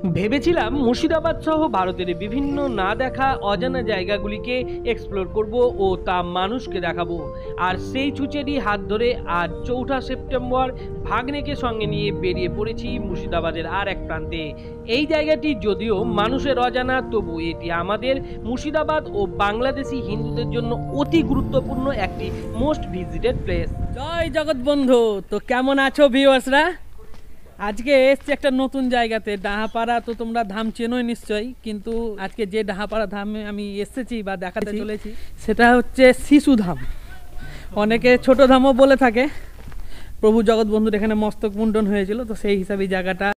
ভেবেছিলাম মুর্শিদাবাদ সহ ভারতের বিভিন্ন না দেখা অজানা জায়গাগুলিকে এক্সপ্লোর করব ও তা মানুষকে দেখাবো। আর সেই ছুচেরই হাত ধরে আজ ৪ঠা সেপ্টেম্বর ভাগ্নেকে সঙ্গে নিয়ে বেরিয়ে পড়েছি মুর্শিদাবাদের আর এক প্রান্তে। এই জায়গাটি যদিও মানুষের অজানা, তবু এটি আমাদের মুর্শিদাবাদ ও বাংলাদেশি হিন্দুদের জন্য অতি গুরুত্বপূর্ণ একটি মোস্ট ভিজিটেড প্লেস। জয় জগৎ বন্ধু। তো কেমন আছো ভিউয়ার্সরা? আজকে এসছি একটা নতুন জায়গাতে, ডাহাপাড়া। তো তোমরা ধাম চেনোই নিশ্চয়ই, কিন্তু আজকে যে ডাহাপাড়া ধামে আমি এসেছি বা দেখাতে চলেছি সেটা হচ্ছে শিশু ধাম। অনেকে ছোট ধামও বলে থাকে। প্রভু জগৎ বন্ধুর এখানে মস্তক মুন্ডন হয়েছিল, তো সেই হিসাবে জায়গাটা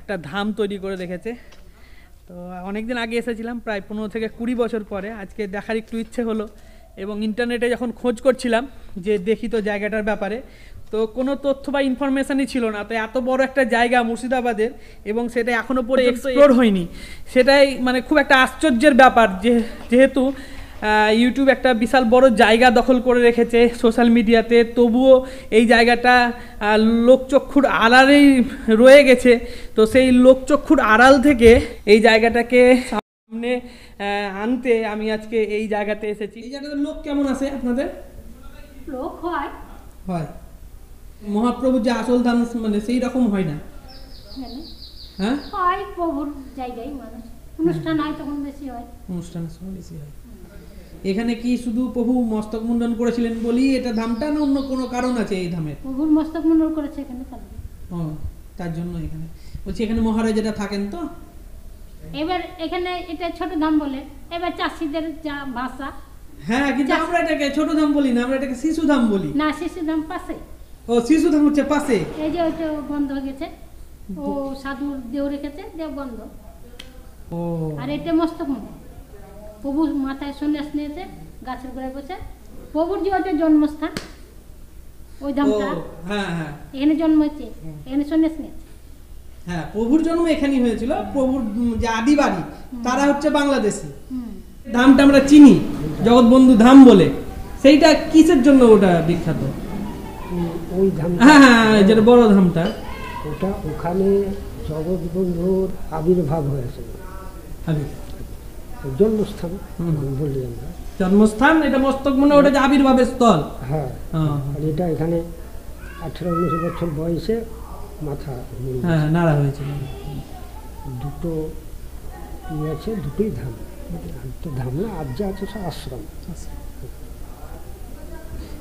একটা ধাম তৈরি করে রেখেছে। তো অনেকদিন আগে এসেছিলাম, প্রায় 15 থেকে 20 বছর পরে আজকে দেখার একটু ইচ্ছে হলো। এবং ইন্টারনেটে যখন খোঁজ করছিলাম যে দেখি তো জায়গাটার ব্যাপারে, তো কোনো তথ্য বা ইনফরমেশানই ছিল না। তো এত বড় একটা জায়গা মুর্শিদাবাদের, এবং সেটা এখনও পরে এক্সপ্লোর হয়নি, সেটাই মানে খুব একটা আশ্চর্যের ব্যাপার। যেহেতু ইউটিউব একটা বিশাল বড় জায়গা দখল করে রেখেছে সোশ্যাল মিডিয়াতে, তবুও এই জায়গাটা লোকচক্ষুর আড়ালেই রয়ে গেছে। তো সেই লোকচক্ষুর আড়াল থেকে এই জায়গাটাকে সামনে আনতে আমি আজকে এই জায়গাতে এসেছি। এই জায়গাতে লোক কেমন আছে আপনাদের? লোক হয় হয় মহাপ্রভু যে আসল ধাম মানে সেই রকম হয় না? হ্যাঁ, হয় প্রভুর জায়গায় মানুষ অনুষ্ঠান হয় তখন বেশি হয়। অনুষ্ঠানের সময় বেশি হয়। এখানে কি শুধু প্রভু মস্তক মুন্ডন করেছিলেন বলি এটা ধামটা, না অন্য কোনো কারণ আছে এই ধামের? প্রভুর মস্তক মুন্ডন করেছে এখানে, ও তার জন্য এখানে বলছি। এখানে মহারাজারা থাকেন তো? এবার এখানে এটা ছোট ধাম বলে, এবার চাষিদের যা ভাষা। হ্যাঁ, কিন্তু আমরা এটাকে ছোট ধাম বলি না, আমরা এটাকে শিশু ধাম বলি। না, শিশু ধাম পাশে। ও, শিশু ধাম হচ্ছে পাশে। এই যে ওইটা বন্ধ হয়ে গেছে, ও সাধুর দেও রেখেছে, দেও বন্ধ। ও, আর এটা মস্তক মুন্ডন, প্রভু মাথায় সন্ন্যাস নিয়েছে, গাছের গোড়ায় বসে। প্রভুর যে ওইটা জন্মস্থান, ওই ধামটা। হ্যাঁ হ্যাঁ, এখানে জন্ম হয়েছে, এখানে সন্ন্যাস নিয়েছে। হ্যাঁ, প্রভুর জন্ম এখানেই হয়েছিল। প্রভুর যে আদি বাড়ি তারা হচ্ছে বাংলাদেশি। ধামটা আমরা চিনি জগৎবন্ধু ধাম বলে, সেইটা কিসের জন্য ওটা বিখ্যাত? ওই ধাম, হ্যাঁ হ্যাঁ, যেটা বড় ধামটা, ওটা ওখানে জগৎবন্ধুর আবির্ভাব হয়েছিল, জন্মস্থান বলি আমরা। জন্মস্থান এটা মস্তক মনে, ওটা যে আবির্ভাবের স্থল। হ্যাঁ, আর এটা এখানে 18-19 বছর বয়সে মাথা নাড়া হয়েছিল। দুটো ইয়ে আছে, দুটোই ধাম। তো ধাম না, আর যা আছে সব আশ্রম।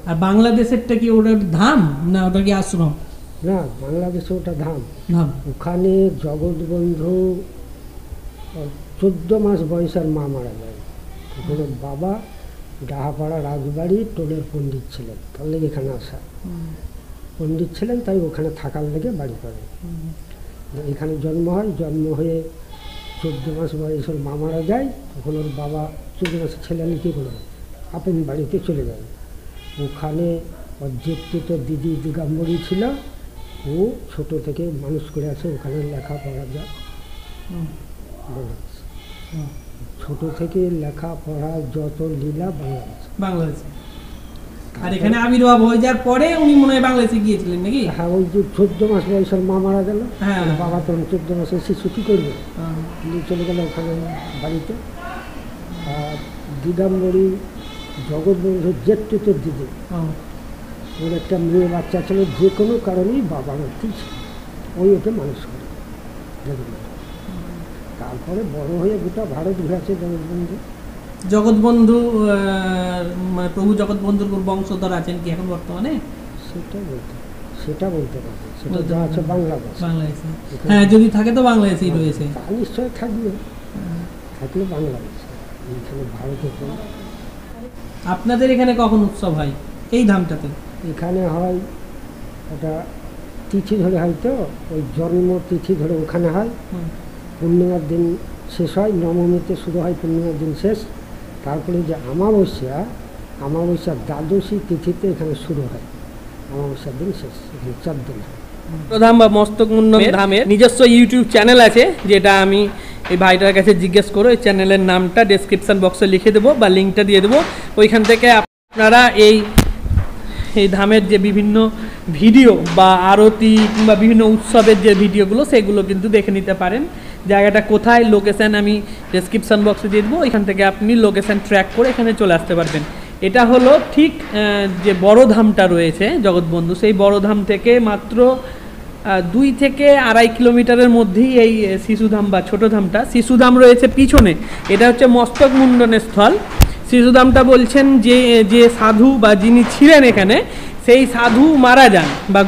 আর বাংলাদেশেরটা কি ওটা ধাম না ওটা কি আশ্রম? না, বাংলাদেশে ওটা ধাম। ধাম। ওখানে জগৎবন্ধু 14 মাস বয়সের মা মারা যায়। ওখানে বাবা ডাহাপাড়া রাজবাড়ি টোলের পণ্ডিত ছিলেন, তার লেগে এখানে আসা। পণ্ডিত ছিলেন, তাই ওখানে থাকার লেগে বাড়ি করে। এখানে জন্ম হয়, জন্ম হয়ে 14 মাস বয়সের মা মারা যায়। তখন ওর বাবা 14 মাসের ছেলে নিয়ে কী করে আপন বাড়িতে চলে যায়। ওখানে ওর জেঠিত দিদি দিগম্বরী ছিল, ও ছোট থেকে মানুষ করে আছে। ওখানে লেখাপড়া যা ছোট থেকে লেখাপড়া যত লীলা বাংলাদেশে। আর এখানে আবির্ভাব হয়ে যাওয়ার পরে উনি মনে হয় বাংলাদেশে গিয়েছিলেন নাকি? হ্যাঁ, ওই যে 14 মাস বয়সের মা মারা গেল। হ্যাঁ, বাবা তখন 14 মাসের শিশু কী করবে, চলে গেল ওখানে বাড়িতে। আর দিগম্বরী জগৎবন্ধুর জেঠিত দিদি, ওর একটা মেয়ে বাচ্চা ছিল, যে কোনো কারণেই বাবা মূর্তি ছিল, ওই ওকে মানুষ করে জগৎবন্ধু। তারপরে বড় হয়ে গোটা ভারত ঘুরেছে জগৎবন্ধু। জগৎবন্ধু প্রভু জগৎবন্ধুর বংশধর আছেন কি এখন বর্তমানে? সেটা বলতে পারবে, সেটা যা আছে বাংলাদেশ। হ্যাঁ, যদি থাকে তো বাংলাদেশেই রয়েছে। তা নিশ্চয় থাকবে, থাকলে বাংলাদেশ। এখানে ভারতে আপনাদের এখানে কখন উৎসব হয় এই ধামটাতে? এখানে হয় ওটা তিথি ধরে হয়, তো ওই জন্ম তিথি ধরে ওখানে হয়। পূর্ণিমার দিন শেষ হয়, নবমীতে শুরু হয়, পূর্ণিমার দিন শেষ। তারপরে যে অমাবস্যার দ্বাদশী তিথিতে এখানে শুরু হয়, অমাবস্যার দিন শেষ। এখানে 4 দিন হয়। ধাম বা মস্তক মুন্ডন ধামের নিজস্ব ইউটিউব চ্যানেল আছে, যেটা আমি এই ভাইটার কাছে জিজ্ঞেস করো। এই চ্যানেলের নামটা ডেসক্রিপশন বক্সে লিখে দেবো বা লিঙ্কটা দিয়ে দেবো। ওইখান থেকে আপনারা এই এই ধামের যে বিভিন্ন ভিডিও বা আরতি কিংবা বিভিন্ন উৎসবের যে ভিডিওগুলো সেগুলো কিন্তু দেখে নিতে পারেন। জায়গাটা কোথায়, লোকেশান আমি ডেসক্রিপশান বক্সে দিয়ে দেবো, এখান থেকে আপনি লোকেশান ট্র্যাক করে এখানে চলে আসতে পারবেন। এটা হলো ঠিক যে বড় ধামটা রয়েছে জগৎবন্ধু, সেই বড় ধাম থেকে মাত্র 2 থেকে 2.5 কিলোমিটারের মধ্যেই এই শিশুধাম বা ছোটো ধামটা। শিশুধাম রয়েছে পিছনে, এটা হচ্ছে মস্তক মুন্ডনের স্থল। শিশুধামটা বলছেন যে সাধু বা যিনি ছিলেন এখানে, সেই সাধু মারা যান বা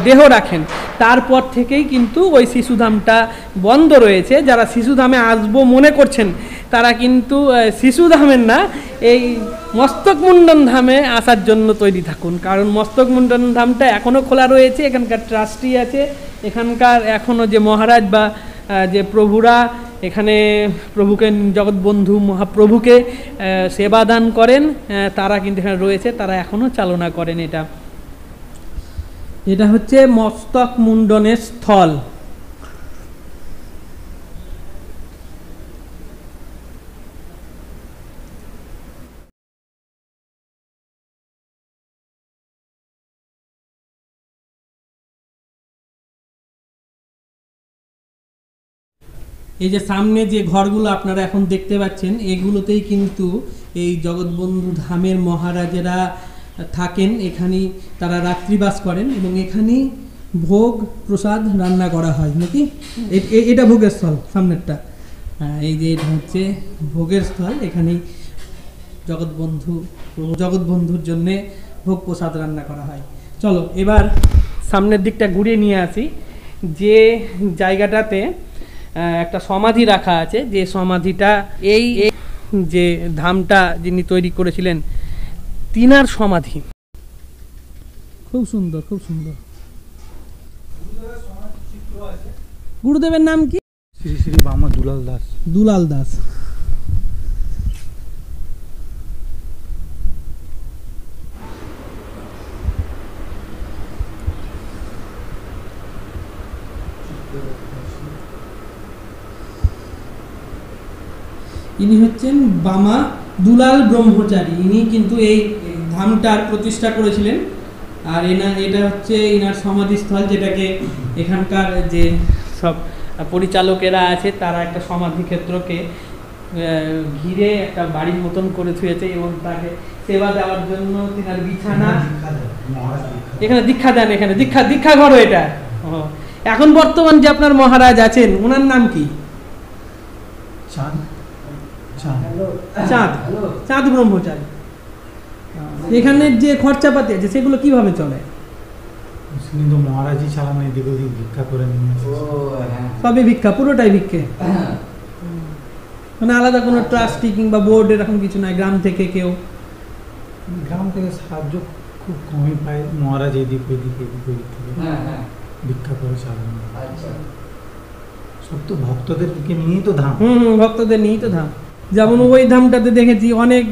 দেহ রাখেন, তারপর থেকেই কিন্তু ওই শিশুধামটা বন্ধ রয়েছে। যারা শিশুধামে আসবো মনে করছেন তারা কিন্তু শিশুধামের না, এই মস্তক মুন্ডন ধামে আসার জন্য তৈরি থাকুন, কারণ মস্তক মুন্ডন ধামটা এখনও খোলা রয়েছে। এখানকার ট্রাস্টি আছে, এখানকার এখনও যে মহারাজ বা যে প্রভুরা এখানে প্রভুকে, জগৎবন্ধু মহাপ্রভুকে সেবা দান করেন, তারা কিন্তু এখানে রয়েছে, তারা এখনও চালনা করেন। এটা হচ্ছে মস্তক মুন্ডনের স্থল। এই যে সামনে যে ঘরগুলো আপনারা এখন দেখতে পাচ্ছেন, এগুলোতেই কিন্তু এই জগৎবন্ধু ধামের মহারাজেরা থাকেন, এখানেই তারা রাত্রিবাস করেন এবং এখানেই ভোগ প্রসাদ রান্না করা হয় নাকি। এটা ভোগের স্থল সামনেরটা, এই যে এটা হচ্ছে ভোগের স্থল। এখানেই জগৎবন্ধুর জন্যে ভোগ প্রসাদ রান্না করা হয়। চলো এবার সামনের দিকটা ঘুরিয়ে নিয়ে আসি। যে জায়গাটাতে একটা সমাধি রাখা আছে, যে সমাধিটা এই যে ধামটা যিনি তৈরি করেছিলেন তিনার সমাধি। খুব সুন্দর, খুব সুন্দর। গুরুদেবের নাম কি? শ্রী শ্রী বামা দুলাল দাস। দুলাল দাস। ইনি হচ্ছেন বামা দুলাল ব্রহ্মচারী। ইনি কিন্তু এই ধামটার প্রতিষ্ঠা করেছিলেন। আর এটা হচ্ছে ইনার সমাধিস্থল, যেটাকে এখানকার যে সব পরিচালকেরা আছে তারা একটা সমাধি ক্ষেত্রকে ঘিরে একটা বাড়ির মতন করে থুয়েছে এবং তাকে সেবা দেওয়ার জন্য তিনার বিছানা, এখানে দীক্ষা দেন, এখানে দীক্ষা ঘর এটা। এখন বর্তমান যে আপনার মহারাজ আছেন ওনার নাম কি? চাঁদ ব্রহ্মচারী। এখানে যে খরচাপাতি আছে সেগুলো কিভাবে চলে? মহারাজই চালানো, এদিক ওদিক ভিক্ষা করে নিয়ে সবই ভিক্ষা, পুরোটাই ভিক্ষে। মানে আলাদা কোনো ট্রাস্টি কিংবা বোর্ড এরকম কিছু নাই? গ্রাম থেকে কেউ? গ্রাম থেকে সাহায্য খুব কমই পায়, মহারাজ এদিক ওদিক ভিক্ষা করে চালানো। সব তো ভক্তদেরকে নিয়েই তো ধাম। ভক্তদের নিয়েই তো ধাম। যেমন ওই ধামটাতে দেখেছি অনেক,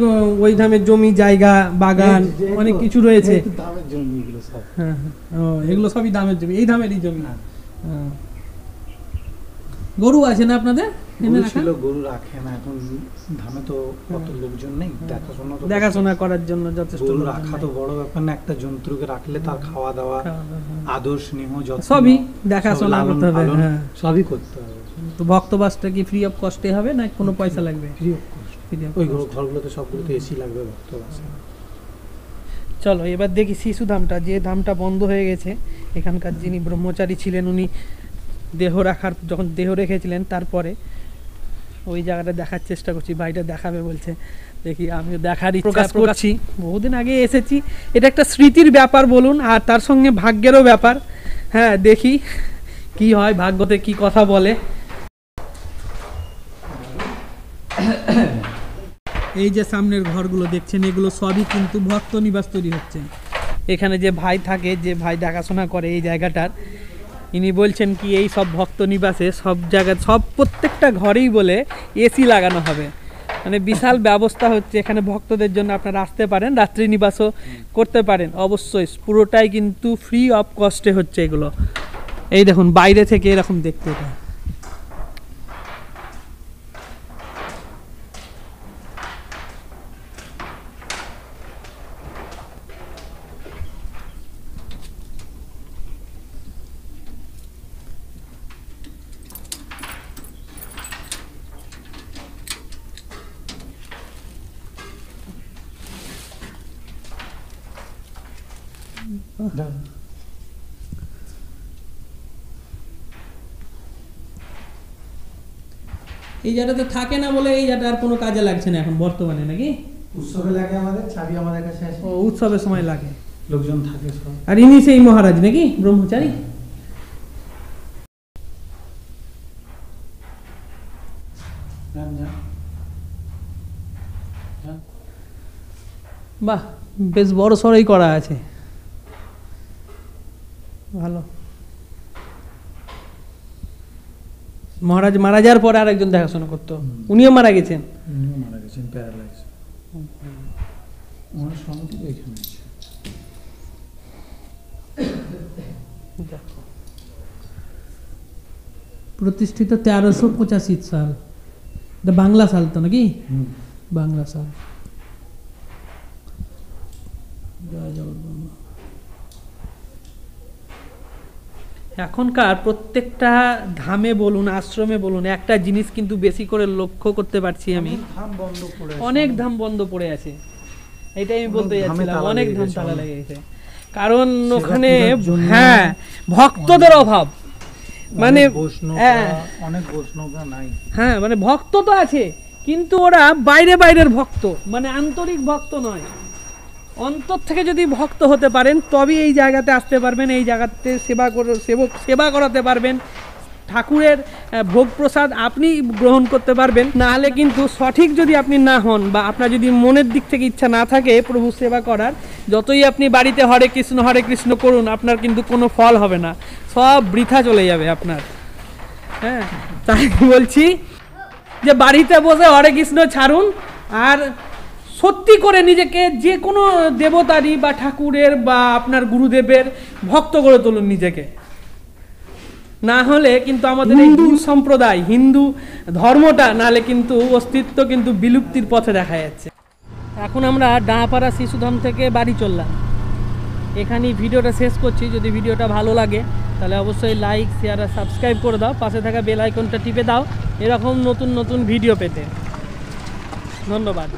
ওই ধামের জমি জায়গা বাগান অনেক কিছু রয়েছে। দামের জমি এগুলো সব। হ্যাঁ, এগুলো সবই দামের জমি, এই ধামেরই জমি। গরু আছে না আপনাদের? ছিল, গরু রাখে না এখন। ধামে তো কত লোকজন নেই, দেখাশোনা করার জন্য যথেষ্ট। গরু রাখা তো বড় ব্যাপার না, একটা জন্তুকে রাখলে তার খাওয়া দাওয়া, আদর স্নেহ যত্ন সবই দেখাশোনা করতে হবে। হ্যাঁ, সবই করতে হবে। তো ভক্তবাসটা কি ফ্রি অফ কস্টে হবে না কোনো পয়সা লাগবে? Free of cost. ওই ঘরগুলোতে সবগুলোতে এসি লাগবে ভক্তবাসে। চলো এবার দেখি শিশুধামটা, যে ধামটা বন্ধ হয়ে গেছে। এখানকার যিনি ব্রহ্মচারী ছিলেন উনি যখন দেহ রেখেছিলেন তারপরে ওই জায়গাটা দেখার চেষ্টা করছি। ভাইটা দেখাবে বলছে, দেখি আমিও দেখার প্রকাশ করছি। বহুদিন আগে এসেছি, এটা একটা স্মৃতির ব্যাপার বলুন, আর তার সঙ্গে ভাগ্যেরও ব্যাপার। হ্যাঁ, দেখি কি হয়, ভাগ্যতে কি কথা বলে। এই যে সামনের ঘরগুলো দেখছেন, এগুলো সবই কিন্তু ভক্ত নিবাস তৈরি হচ্ছে। এখানে যে ভাই থাকে, যে ভাই দেখাশোনা করে এই জায়গাটার, ইনি বলছেন কি এই সব ভক্ত নিবাসে সব জায়গায় প্রত্যেকটা ঘরেই বলে এসি লাগানো হবে। মানে বিশাল ব্যবস্থা হচ্ছে এখানে ভক্তদের জন্য। আপনারা আসতে পারেন, রাত্রি নিবাসও করতে পারেন অবশ্যই। পুরোটাই কিন্তু ফ্রি অফ কস্টে হচ্ছে এগুলো। এই দেখুন বাইরে থেকে এরকম দেখতে এটা। এই জায়গাটা থাকে না বলে এই জায়গাটা আর কোনো কাজে লাগছে না এখন বর্তমানে, নাকি? উৎসবে লাগে, আমাদের চাবি আমাদের কাছে আছে। ও, উৎসবের সময় লাগে, লোকজন থাকে সব। আর ইনি সেই মহারাজ নাকি, ব্রহ্মচারী? বাহ, বেশ বড় সড়ই করা আছে, ভালো। মহারাজ মারা যাওয়ার পরে আরেকজন দেখাশোনা করতো, উনিও মারা গেছেন? উনিও মারা গেছেন, প্যারালাইজ। ওনার সমাধি এখানে আছে। প্রতিষ্ঠিত 1385 সাল, এটা বাংলা সাল তো নাকি? বাংলা সাল। জয় জগন্নাথ। এখনকার প্রত্যেকটা ধামে বলুন, আশ্রমে বলুন, একটা জিনিস কিন্তু বেশি করে লক্ষ্য করতে পারছি আমি, অনেক ধাম বন্ধ পড়ে আছে। এটাই আমি বলতে যাচ্ছিলাম, অনেক ধাম তালা লেগে গেছে, কারণ ওখানে হ্যাঁ ভক্তদের অভাব। মানে অনেক বৈষ্ণবরা নাই, হ্যাঁ মানে ভক্ত তো আছে, কিন্তু ওরা বাইরের ভক্ত, মানে আন্তরিক ভক্ত নয়। অন্তর থেকে যদি ভক্ত হতে পারেন তবেই এই জায়গাতে আসতে পারবেন, এই জায়গাতে সেবা করাতে পারবেন, ঠাকুরের ভোগ প্রসাদ আপনি গ্রহণ করতে পারবেন। না হলে কিন্তু সঠিক যদি আপনি না হন, বা আপনার যদি মনের দিক থেকে ইচ্ছা না থাকে প্রভু সেবা করার, যতই আপনি বাড়িতে হরে কৃষ্ণ করুন, আপনার কিন্তু কোনো ফল হবে না, সব বৃথা চলে যাবে আপনার। হ্যাঁ, তাই বলছি যে বাড়িতে বসে হরে কৃষ্ণ ছাড়ুন, আর সত্যি করে নিজেকে যে কোনো দেবতারই বা ঠাকুরের বা আপনার গুরুদেবের ভক্ত করে তুলুন নিজেকে। না হলে কিন্তু আমাদের এই হিন্দু সম্প্রদায়, হিন্দু ধর্মটা নাহলে কিন্তু অস্তিত্ব কিন্তু বিলুপ্তির পথে দেখা যাচ্ছে। এখন আমরা ডাঁপাড়া শিশুধাম থেকে বাড়ি চললাম, এখানেই ভিডিওটা শেষ করছি। যদি ভিডিওটা ভালো লাগে তাহলে অবশ্যই লাইক, শেয়ার আর সাবস্ক্রাইব করে দাও, পাশে থাকা বেল আইকনটা টিপে দাও এরকম নতুন ভিডিও পেতে। ধন্যবাদ।